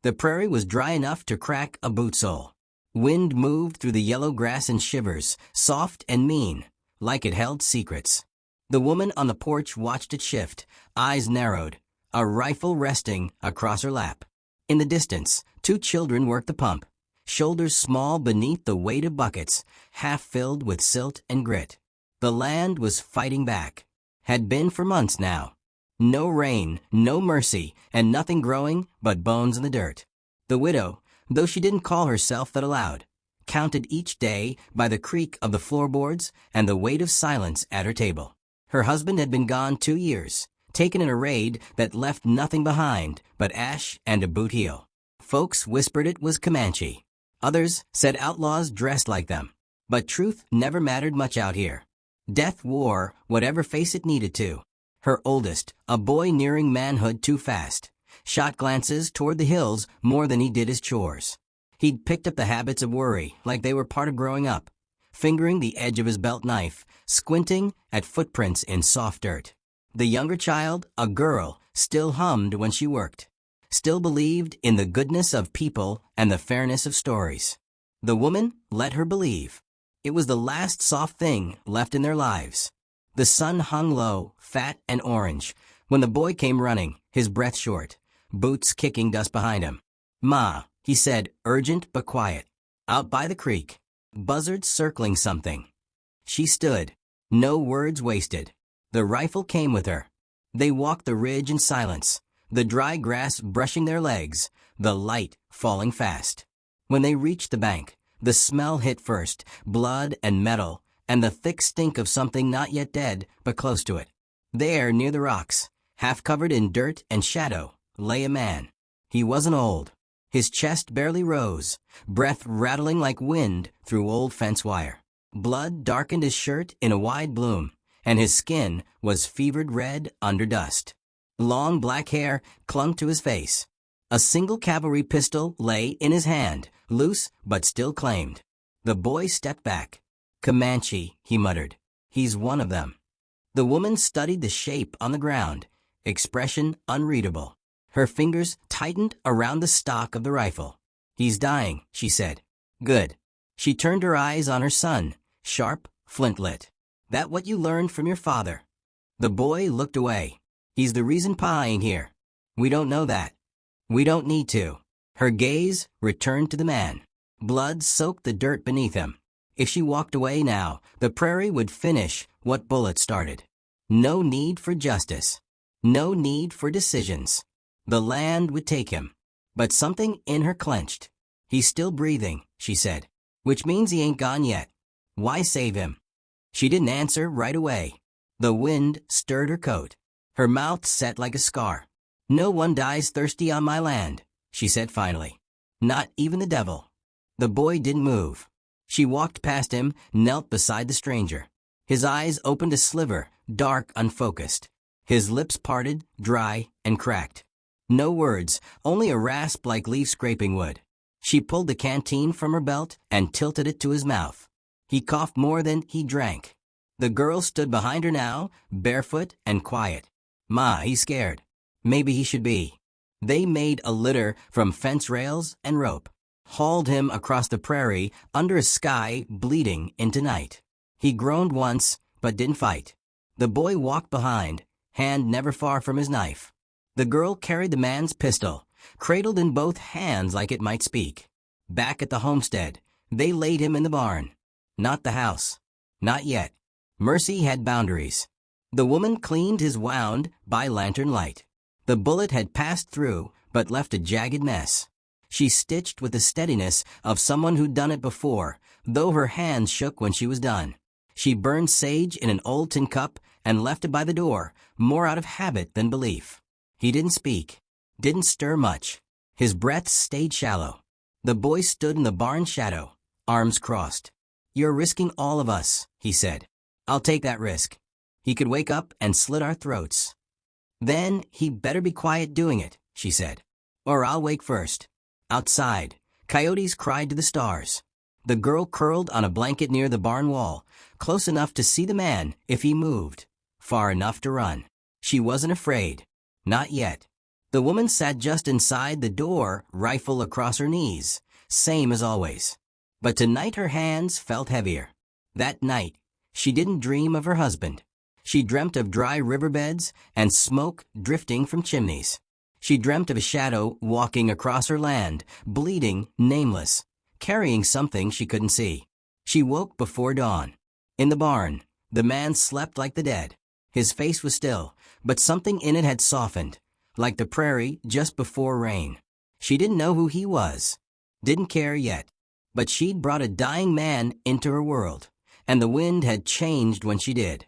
The prairie was dry enough to crack a boot sole. Wind moved through the yellow grass in shivers, soft and mean, like it held secrets. The woman on the porch watched it shift, eyes narrowed, a rifle resting across her lap. In the distance, 2 children worked the pump, shoulders small beneath the weight of buckets, half filled with silt and grit. The land was fighting back. Had been for months now. No rain, no mercy, and nothing growing but bones in the dirt. The widow, though she didn't call herself that aloud, counted each day by the creak of the floorboards and the weight of silence at her table. Her husband had been gone 2 years, taken in a raid that left nothing behind but ash and a boot heel. Folks whispered it was Comanche. Others said outlaws dressed like them. But truth never mattered much out here. Death wore whatever face it needed to. Her oldest, a boy nearing manhood too fast, shot glances toward the hills more than he did his chores. He'd picked up the habits of worry like they were part of growing up, fingering the edge of his belt knife, squinting at footprints in soft dirt. The younger child, a girl, still hummed when she worked, still believed in the goodness of people and the fairness of stories. The woman let her believe. It was the last soft thing left in their lives. The sun hung low, fat and orange, when the boy came running, his breath short, boots kicking dust behind him. "Ma," he said, urgent but quiet. "Out by the creek." Buzzards circling something. She stood, no words wasted. The rifle came with her. They walked the ridge in silence, the dry grass brushing their legs, the light falling fast. When they reached the bank, the smell hit first, blood and metal, and the thick stink of something not yet dead, but close to it. There, near the rocks, half covered in dirt and shadow, lay a man. He wasn't old. His chest barely rose, breath rattling like wind through old fence wire. Blood darkened his shirt in a wide bloom, and his skin was fevered red under dust. Long black hair clung to his face. A single cavalry pistol lay in his hand, loose but still claimed. The boy stepped back. "Comanche," he muttered. "He's one of them." The woman studied the shape on the ground, expression unreadable. Her fingers tightened around the stock of the rifle. "He's dying," she said. "Good." She turned her eyes on her son, sharp, flint-lit. "That what you learned from your father?" The boy looked away. "He's the reason Pa ain't here." "We don't know that." "We don't need to." Her gaze returned to the man. Blood soaked the dirt beneath him. If she walked away now, the prairie would finish what bullets started. No need for justice. No need for decisions. The land would take him. But something in her clenched. "He's still breathing," she said. "Which means he ain't gone yet. Why save him?" She didn't answer right away. The wind stirred her coat. Her mouth set like a scar. "No one dies thirsty on my land," she said finally. "Not even the devil." The boy didn't move. She walked past him, knelt beside the stranger. His eyes opened a sliver, dark, unfocused. His lips parted, dry and cracked. No words, only a rasp like leaf scraping wood. She pulled the canteen from her belt and tilted it to his mouth. He coughed more than he drank. The girl stood behind her now, barefoot and quiet. "Ma, he's scared." Maybe he should be. They made a litter from fence rails and rope, hauled him across the prairie under a sky bleeding into night. He groaned once, but didn't fight. The boy walked behind, hand never far from his knife. The girl carried the man's pistol, cradled in both hands like it might speak. Back at the homestead, they laid him in the barn. Not the house. Not yet. Mercy had boundaries. The woman cleaned his wound by lantern light. The bullet had passed through, but left a jagged mess. She stitched with the steadiness of someone who'd done it before, though her hands shook when she was done. She burned sage in an old tin cup and left it by the door, more out of habit than belief. He didn't speak, didn't stir much. His breath stayed shallow. The boy stood in the barn shadow, arms crossed. "You're risking all of us," he said. "I'll take that risk. He could wake up and slit our throats." "Then he better be quiet doing it," she said. "Or I'll wake first." Outside, coyotes cried to the stars. The girl curled on a blanket near the barn wall, close enough to see the man if he moved, far enough to run. She wasn't afraid. Not yet. The woman sat just inside the door, rifle across her knees, same as always. But tonight her hands felt heavier. That night, she didn't dream of her husband. She dreamt of dry riverbeds and smoke drifting from chimneys. She dreamt of a shadow walking across her land, bleeding, nameless, carrying something she couldn't see. She woke before dawn. In the barn, the man slept like the dead. His face was still, but something in it had softened, like the prairie just before rain. She didn't know who he was, didn't care yet, but she'd brought a dying man into her world, and the wind had changed when she did.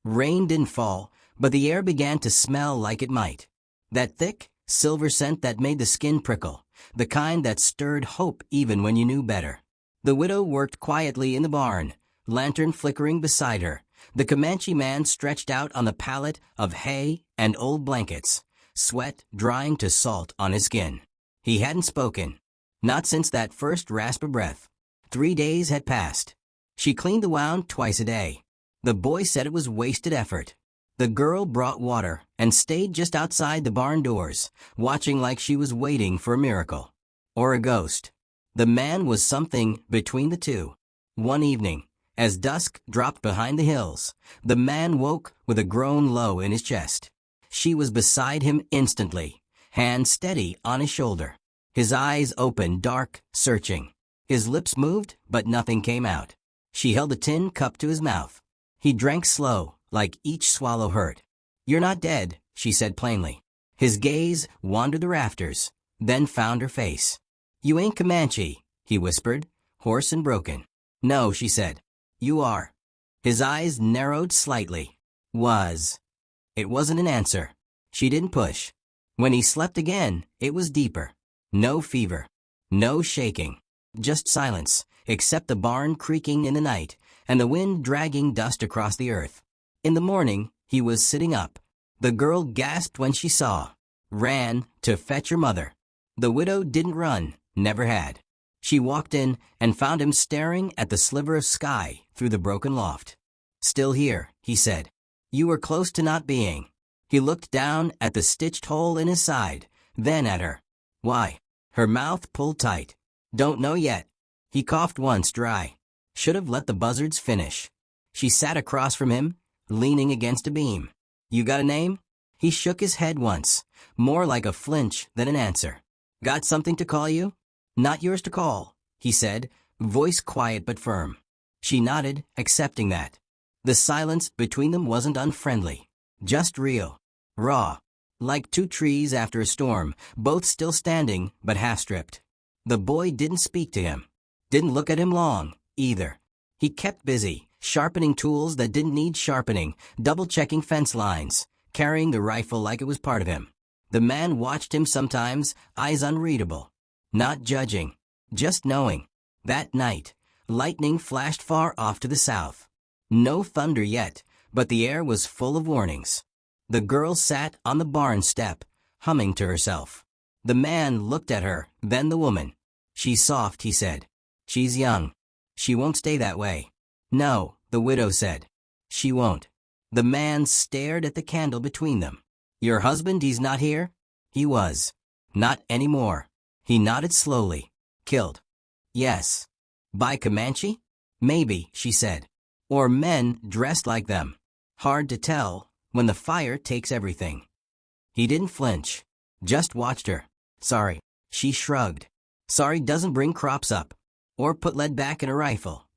Rain didn't fall, but the air began to smell like it might. That thick, silver scent that made the skin prickle, the kind that stirred hope even when you knew better. The widow worked quietly in the barn, lantern flickering beside her. The Comanche man stretched out on the pallet of hay and old blankets, sweat drying to salt on his skin. He hadn't spoken, not since that first rasp of breath. 3 days had passed. She cleaned the wound twice a day. The boy said it was wasted effort. The girl brought water and stayed just outside the barn doors, watching like she was waiting for a miracle. Or a ghost. The man was something between the two. One evening, as dusk dropped behind the hills, the man woke with a groan low in his chest. She was beside him instantly, hand steady on his shoulder. His eyes open, dark, searching. His lips moved, but nothing came out. She held a tin cup to his mouth. He drank slow, like each swallow hurt. "You're not dead," she said plainly. His gaze wandered the rafters, then found her face. "You ain't Comanche," he whispered, hoarse and broken. "No," she said. "You are." His eyes narrowed slightly. Was. It wasn't an answer. She didn't push. When he slept again, it was deeper. No fever. No shaking. Just silence, except the barn creaking in the night, and the wind dragging dust across the earth. In the morning, he was sitting up. The girl gasped when she saw. Ran to fetch her mother. The widow didn't run, never had. She walked in and found him staring at the sliver of sky through the broken loft. "Still here," he said. "You were close to not being." He looked down at the stitched hole in his side, then at her. "Why?" Her mouth pulled tight. "Don't know yet." He coughed once dry. Should have let the buzzards finish. She sat across from him, leaning against a beam. "You got a name?" He shook his head once, more like a flinch than an answer. "Got something to call you?" "Not yours to call," he said, voice quiet but firm. She nodded, accepting that. The silence between them wasn't unfriendly, just real, raw, like two trees after a storm, both still standing but half-stripped. The boy didn't speak to him, didn't look at him long, either. He kept busy, sharpening tools that didn't need sharpening, double-checking fence lines, carrying the rifle like it was part of him. The man watched him sometimes, eyes unreadable. Not judging, just knowing. That night, lightning flashed far off to the south. No thunder yet, but the air was full of warnings. The girl sat on the barn step, humming to herself. The man looked at her, then the woman. "She's soft," he said. "She's young. She won't stay that way." "No," the widow said. "She won't." The man stared at the candle between them. "Your husband, he's not here?" He was. "Not anymore." He nodded slowly. "Killed." "Yes." "By Comanche?" "Maybe," she said. "Or men dressed like them. Hard to tell when the fire takes everything." He didn't flinch, just watched her. "Sorry." She shrugged. "Sorry doesn't bring crops up. Or put lead back in a rifle."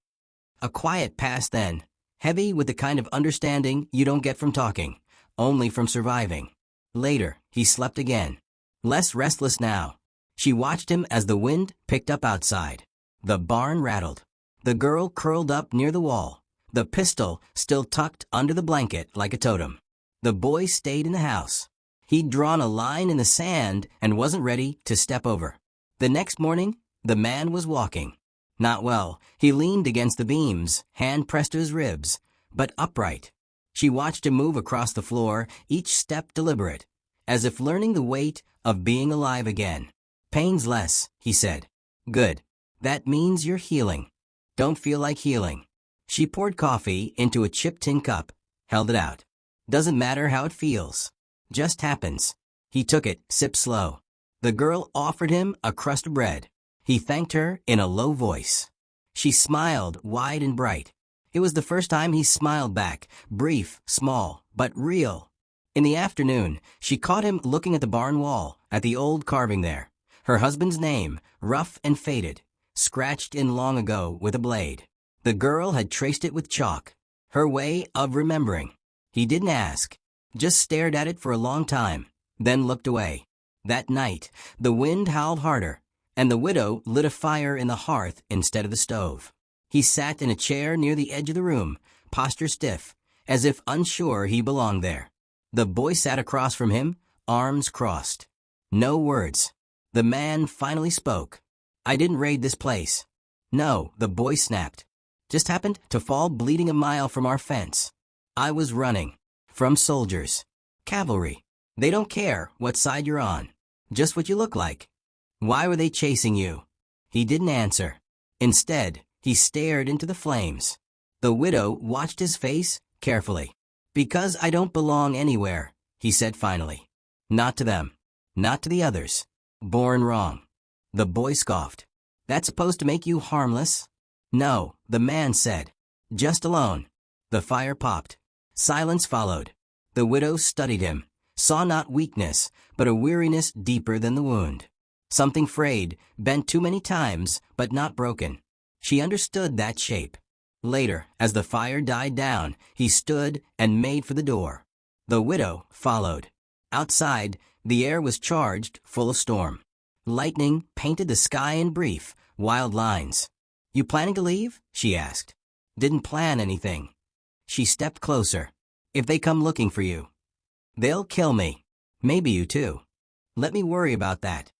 A quiet passed then, heavy with the kind of understanding you don't get from talking, only from surviving. Later, he slept again. Less restless now. She watched him as the wind picked up outside. The barn rattled. The girl curled up near the wall, the pistol still tucked under the blanket like a totem. The boy stayed in the house. He'd drawn a line in the sand and wasn't ready to step over. The next morning, the man was walking. Not well. He leaned against the beams, hand pressed to his ribs, but upright. She watched him move across the floor, each step deliberate, as if learning the weight of being alive again. "Pain's less," he said. "Good. That means you're healing." "Don't feel like healing." She poured coffee into a chipped tin cup, held it out. "Doesn't matter how it feels. Just happens." He took it, sipped slow. The girl offered him a crust of bread. He thanked her in a low voice. She smiled wide and bright. It was the first time he smiled back, brief, small, but real. In the afternoon, she caught him looking at the barn wall, at the old carving there. Her husband's name, rough and faded, scratched in long ago with a blade. The girl had traced it with chalk. Her way of remembering. He didn't ask, just stared at it for a long time, then looked away. That night, the wind howled harder, and the widow lit a fire in the hearth instead of the stove. He sat in a chair near the edge of the room, posture stiff, as if unsure he belonged there. The boy sat across from him, arms crossed. No words. The man finally spoke. "I didn't raid this place." "No," the boy snapped. "Just happened to fall bleeding a mile from our fence. I was running. From soldiers. Cavalry. They don't care what side you're on. Just what you look like." "Why were they chasing you?" He didn't answer. Instead, he stared into the flames. The widow watched his face carefully. "Because I don't belong anywhere," he said finally. "Not to them. Not to the others. Born wrong." The boy scoffed. "That's supposed to make you harmless?" "No," the man said. "Just alone." The fire popped. Silence followed. The widow studied him, saw not weakness, but a weariness deeper than the wound. Something frayed, bent too many times, but not broken. She understood that shape. Later, as the fire died down, he stood and made for the door. The widow followed. Outside, the air was charged, full of storm. Lightning painted the sky in brief, wild lines. "You planning to leave?" she asked. "Didn't plan anything." She stepped closer. "If they come looking for you." "They'll kill me. Maybe you too." "Let me worry about that."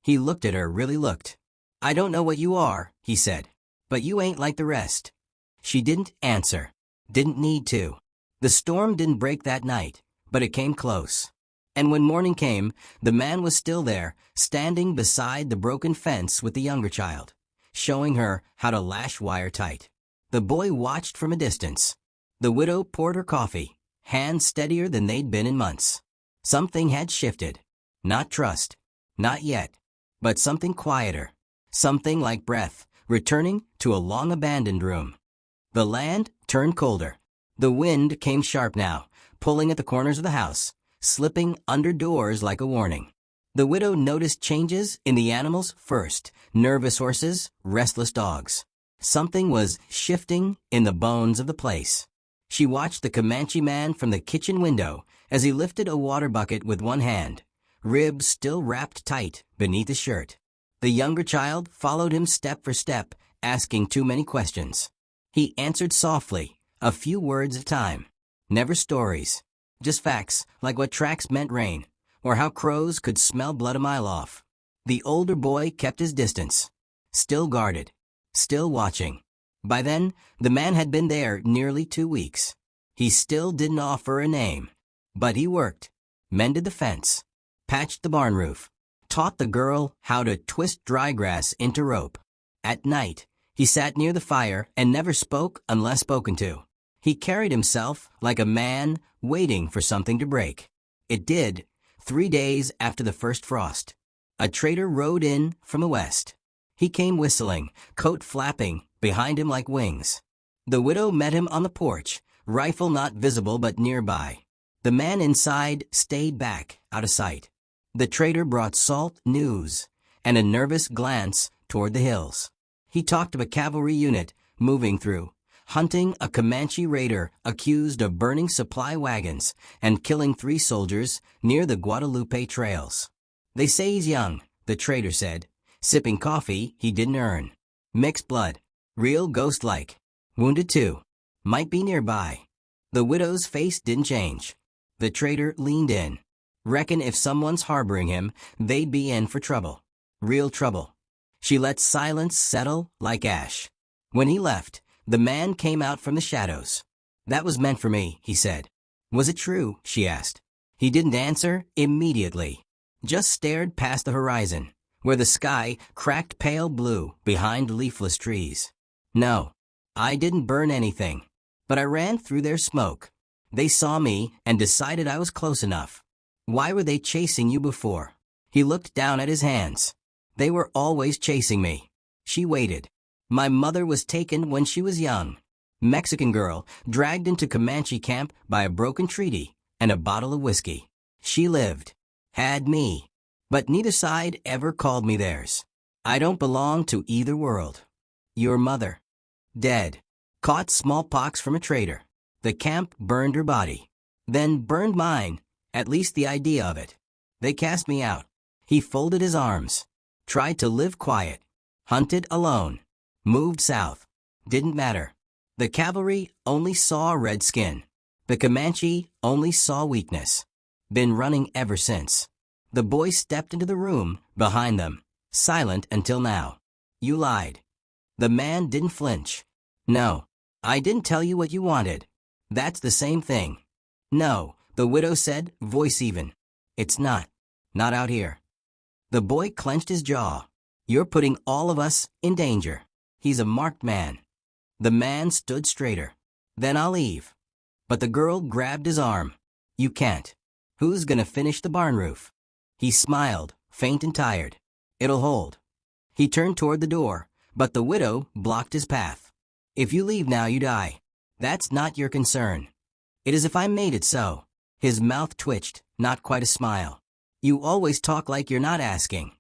He looked at her, really looked. "I don't know what you are," he said, "but you ain't like the rest." She didn't answer. Didn't need to. The storm didn't break that night, but it came close. And when morning came, the man was still there, standing beside the broken fence with the younger child, showing her how to lash wire tight. The boy watched from a distance. The widow poured her coffee, hands steadier than they'd been in months. Something had shifted. Not trust. Not yet. But something quieter. Something like breath, returning to a long-abandoned room. The land turned colder. The wind came sharp now, pulling at the corners of the house, slipping under doors like a warning. The widow noticed changes in the animals first, nervous horses, restless dogs. Something was shifting in the bones of the place. She watched the Comanche man from the kitchen window as he lifted a water bucket with one hand, ribs still wrapped tight beneath his shirt. The younger child followed him step for step, asking too many questions. He answered softly, a few words at a time. Never stories. Just facts, like what tracks meant rain, or how crows could smell blood a mile off. The older boy kept his distance. Still guarded. Still watching. By then, the man had been there nearly 2 weeks. He still didn't offer a name. But he worked. Mended the fence. Patched the barn roof. Taught the girl how to twist dry grass into rope. At night, he sat near the fire and never spoke unless spoken to. He carried himself like a man waiting for something to break. It did, 3 days after the first frost. A trader rode in from the west. He came whistling, coat flapping behind him like wings. The widow met him on the porch, rifle not visible but nearby. The man inside stayed back, out of sight. The trader brought salt news and a nervous glance toward the hills. He talked of a cavalry unit moving through, hunting a Comanche raider accused of burning supply wagons and killing 3 soldiers near the Guadalupe trails. "They say he's young," the trader said, sipping coffee he didn't earn. "Mixed blood. Real ghost-like. Wounded too. Might be nearby." The widow's face didn't change. The trader leaned in. "Reckon if someone's harboring him, they'd be in for trouble. Real trouble." She let silence settle like ash. When he left, the man came out from the shadows. "That was meant for me," he said. "Was it true?" she asked. He didn't answer immediately. Just stared past the horizon, where the sky cracked pale blue behind leafless trees. "No, I didn't burn anything, but I ran through their smoke. They saw me and decided I was close enough. Why were they chasing you before? He looked down at his hands. They were always chasing me. She waited. My mother was taken when she was young. Mexican girl, dragged into Comanche camp by a broken treaty and a bottle of whiskey. She lived. Had me. But neither side ever called me theirs. I don't belong to either world. Your mother. Dead. Caught smallpox from a trader. The camp burned her body. Then burned mine, at least the idea of it. They cast me out. He folded his arms. Tried to live quiet. Hunted alone. Moved south. Didn't matter. The cavalry only saw red skin. The Comanche only saw weakness. Been running ever since. The boy stepped into the room behind them, silent until now. You lied. The man didn't flinch. No, I didn't tell you what you wanted. That's the same thing. No, the widow said, voice even. It's not. Not out here. The boy clenched his jaw. You're putting all of us in danger. He's a marked man. The man stood straighter. Then I'll leave. But the girl grabbed his arm. You can't. Who's gonna finish the barn roof? He smiled, faint and tired. It'll hold. He turned toward the door, but the widow blocked his path. If you leave now, you die. That's not your concern. It is if I made it so. His mouth twitched, not quite a smile. You always talk like you're not asking.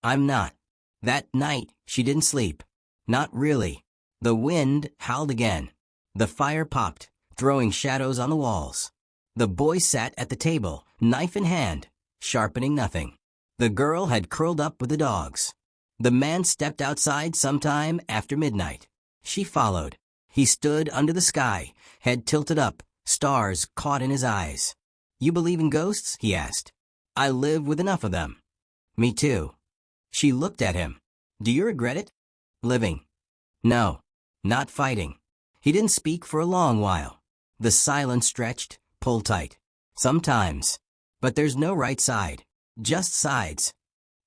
I'm not. That night, she didn't sleep. Not really. The wind howled again. The fire popped, throwing shadows on the walls. The boy sat at the table, knife in hand, sharpening nothing. The girl had curled up with the dogs. The man stepped outside sometime after midnight. She followed. He stood under the sky, head tilted up, stars caught in his eyes. You believe in ghosts? He asked. I live with enough of them. Me too. She looked at him. Do you regret it? Living. No. Not fighting. He didn't speak for a long while. The silence stretched, pulled tight. Sometimes. But there's no right side. Just sides.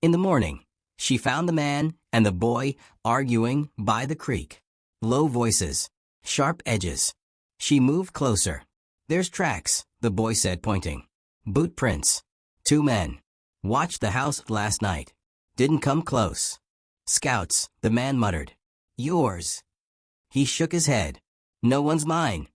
In the morning, she found the man and the boy arguing by the creek. Low voices. Sharp edges. She moved closer. There's tracks, the boy said, pointing. Boot prints. 2 men. Watched the house last night. Didn't come close. Scouts, the man muttered. Yours. He shook his head. No one's mine.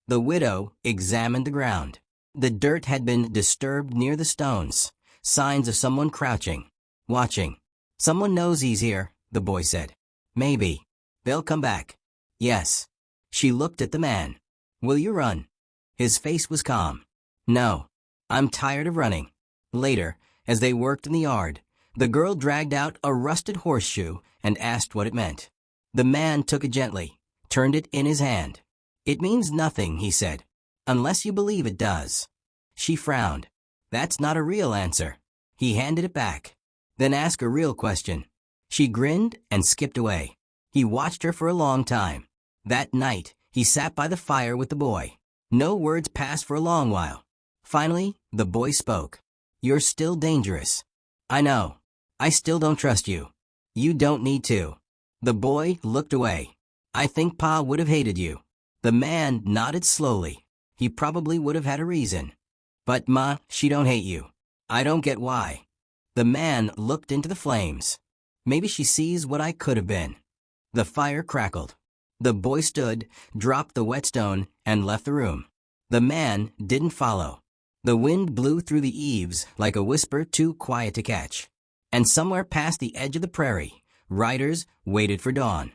The widow examined the ground. The dirt had been disturbed near the stones. Signs of someone crouching. Watching. Someone knows he's here, the boy said. Maybe. They'll come back. Yes. She looked at the man. Will you run? His face was calm. No. I'm tired of running. Later, as they worked in the yard, the girl dragged out a rusted horseshoe and asked what it meant. The man took it gently, turned it in his hand. It means nothing, he said, unless you believe it does. She frowned. That's not a real answer. He handed it back. Then ask a real question. She grinned and skipped away. He watched her for a long time. That night, he sat by the fire with the boy. No words passed for a long while. Finally, the boy spoke. You're still dangerous. I know. I still don't trust you. You don't need to. The boy looked away. I think Pa would have hated you. The man nodded slowly. He probably would have had a reason. But Ma, she don't hate you. I don't get why. The man looked into the flames. Maybe she sees what I could have been. The fire crackled. The boy stood, dropped the whetstone, and left the room. The man didn't follow. The wind blew through the eaves like a whisper too quiet to catch. And somewhere past the edge of the prairie, riders waited for dawn.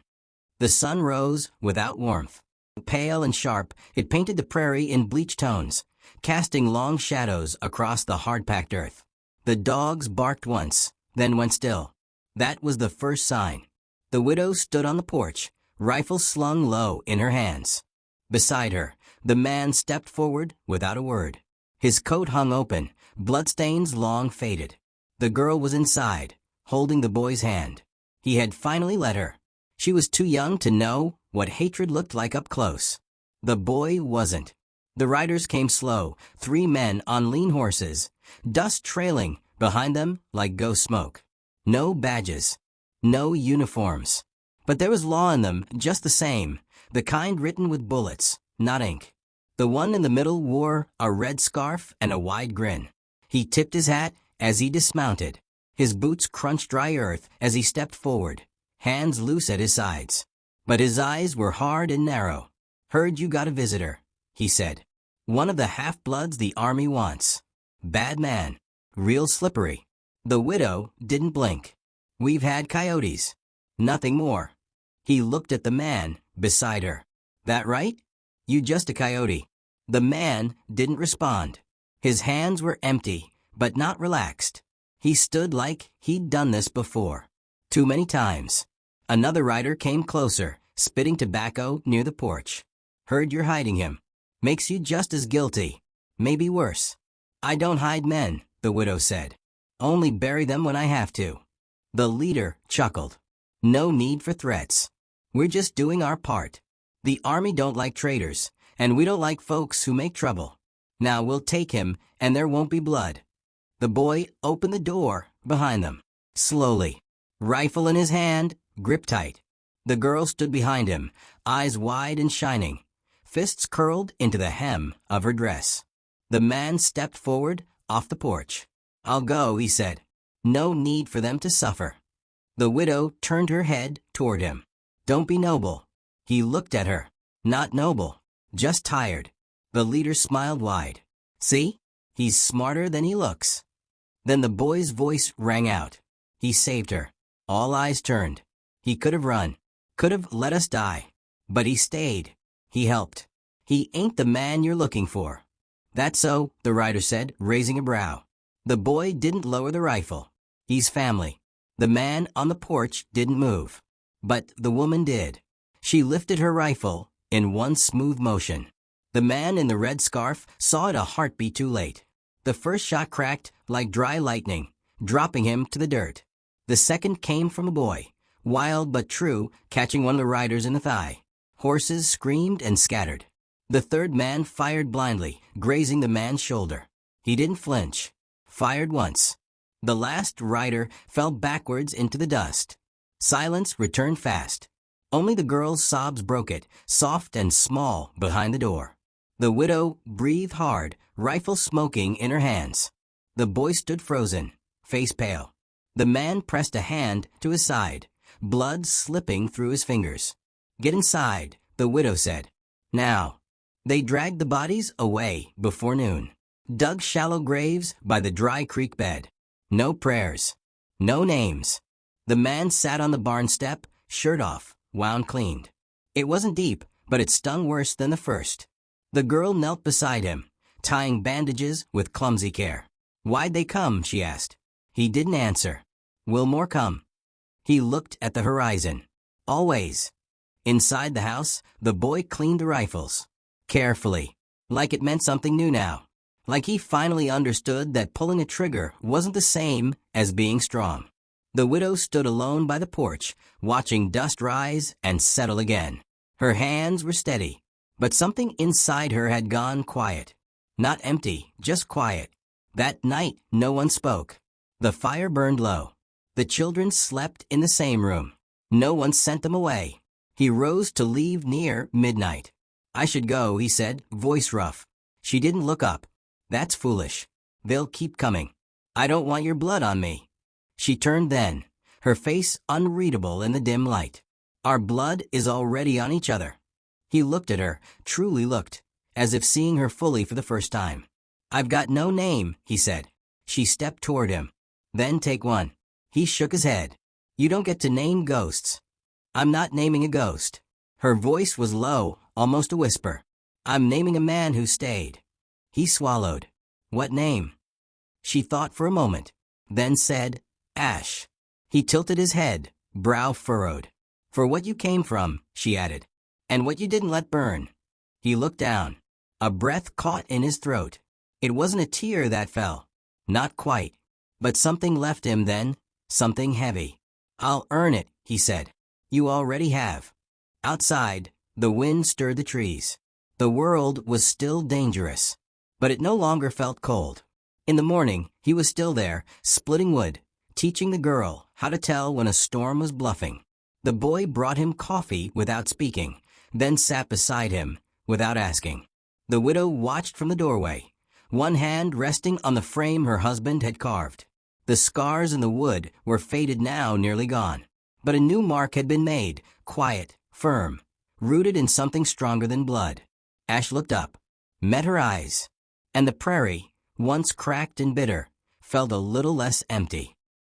The sun rose without warmth. Pale and sharp, it painted the prairie in bleached tones, casting long shadows across the hard-packed earth. The dogs barked once, then went still. That was the first sign. The widow stood on the porch, rifle slung low in her hands. Beside her, the man stepped forward without a word. His coat hung open, bloodstains long faded. The girl was inside, holding the boy's hand. He had finally let her. She was too young to know what hatred looked like up close. The boy wasn't. The riders came slow, 3 men on lean horses, dust trailing behind them like ghost smoke. No badges. No uniforms. But there was law in them just the same, the kind written with bullets, not ink. The one in the middle wore a red scarf and a wide grin. He tipped his hat as he dismounted. His boots crunched dry earth as he stepped forward, hands loose at his sides. But his eyes were hard and narrow. "Heard you got a visitor," he said. "One of the half-bloods the army wants. Bad man. Real slippery." The widow didn't blink. "We've had coyotes. Nothing more." He looked at the man beside her. "That right? You just a coyote." The man didn't respond. His hands were empty, but not relaxed. He stood like he'd done this before. Too many times. Another rider came closer, spitting tobacco near the porch. "Heard you're hiding him. Makes you just as guilty. Maybe worse." "I don't hide men," the widow said. "Only bury them when I have to." The leader chuckled. "No need for threats. We're just doing our part. The army don't like traitors, and we don't like folks who make trouble. Now we'll take him, and there won't be blood." The boy opened the door behind them. Slowly. Rifle in his hand, grip tight. The girl stood behind him, eyes wide and shining, fists curled into the hem of her dress. The man stepped forward, off the porch. "I'll go," he said. "No need for them to suffer." The widow turned her head toward him. "Don't be noble." He looked at her. "Not noble. Just tired." The leader smiled wide. "See? He's smarter than he looks." Then the boy's voice rang out. He saved her. All eyes turned. He could have run. Could have let us die. But he stayed. He helped. "He ain't the man you're looking for." "That's so," the rider said, raising a brow. The boy didn't lower the rifle. "He's family." The man on the porch didn't move. But the woman did. She lifted her rifle in one smooth motion. The man in the red scarf saw it a heartbeat too late. The first shot cracked like dry lightning, dropping him to the dirt. The second came from a boy, wild but true, catching one of the riders in the thigh. Horses screamed and scattered. The third man fired blindly, grazing the man's shoulder. He didn't flinch. Fired once. The last rider fell backwards into the dust. Silence returned fast. Only the girl's sobs broke it, soft and small behind the door. The widow breathed hard, rifle smoking in her hands. The boy stood frozen, face pale. The man pressed a hand to his side, blood slipping through his fingers. "Get inside," the widow said. "Now." They dragged the bodies away before noon. Dug shallow graves by the dry creek bed. No prayers. No names. The man sat on the barn step, shirt off, wound cleaned. It wasn't deep, but it stung worse than the first. The girl knelt beside him, tying bandages with clumsy care. "Why'd they come?" she asked. He didn't answer. "Will more come?" He looked at the horizon. "Always." Inside the house, the boy cleaned the rifles. Carefully. Like it meant something new now. Like he finally understood that pulling a trigger wasn't the same as being strong. The widow stood alone by the porch, watching dust rise and settle again. Her hands were steady, but something inside her had gone quiet. Not empty, just quiet. That night, no one spoke. The fire burned low. The children slept in the same room. No one sent them away. He rose to leave near midnight. "I should go," he said, voice rough. She didn't look up. "That's foolish. They'll keep coming. I don't want your blood on me." She turned then, her face unreadable in the dim light. "Our blood is already on each other." He looked at her, truly looked, as if seeing her fully for the first time. "I've got no name," he said. She stepped toward him. "Then take one." He shook his head. "You don't get to name ghosts." "I'm not naming a ghost." Her voice was low, almost a whisper. "I'm naming a man who stayed." He swallowed. "What name?" She thought for a moment, then said, "Ash." He tilted his head, brow furrowed. "For what you came from," she added, "and what you didn't let burn." He looked down. A breath caught in his throat. It wasn't a tear that fell. Not quite. But something left him then, something heavy. "I'll earn it," he said. "You already have." Outside, the wind stirred the trees. The world was still dangerous, but it no longer felt cold. In the morning, he was still there, splitting wood, teaching the girl how to tell when a storm was bluffing. The boy brought him coffee without speaking, then sat beside him without asking. The widow watched from the doorway, one hand resting on the frame her husband had carved. The scars in the wood were faded now, nearly gone. But a new mark had been made, quiet, firm, rooted in something stronger than blood. Ash looked up, met her eyes, and the prairie, once cracked and bitter, felt a little less empty.